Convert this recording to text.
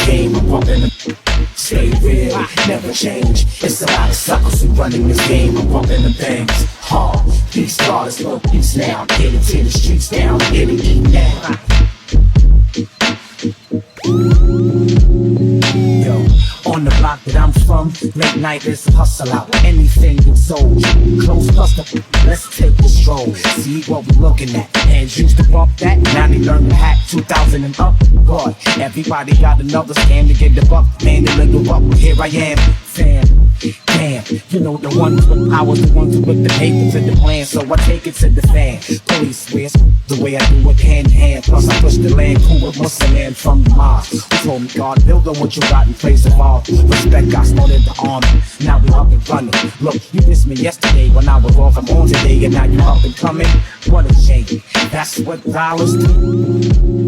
game. I'm bumping the stay real, never change. It's a lot of suckers who running this game. I'm bumping the bangs hard. These stars low peace now. Get into the streets down, get it eat now. Yo, on the block that I'm from, late night is a hustle out. Anything you sold, close custom. Let's take a stroll, see what we looking at. Hands used to bump that, now they learn to hack. 2000 and up, boy, everybody got another scam to get the buck. Man, the little up, here I am, fam. Damn, you know the ones with powers, the ones with the paper to the plan. So I take it to the fan. Police swears the way I do it hand in hand. Plus I push the land cool with Muslim man from the mosque. Who told me God, build on what you got in place of all. Respect, I started the army. Now we up and running. Look, you missed me yesterday when I was off. I'm on today and now you up and coming. What a shame. That's what dollars do.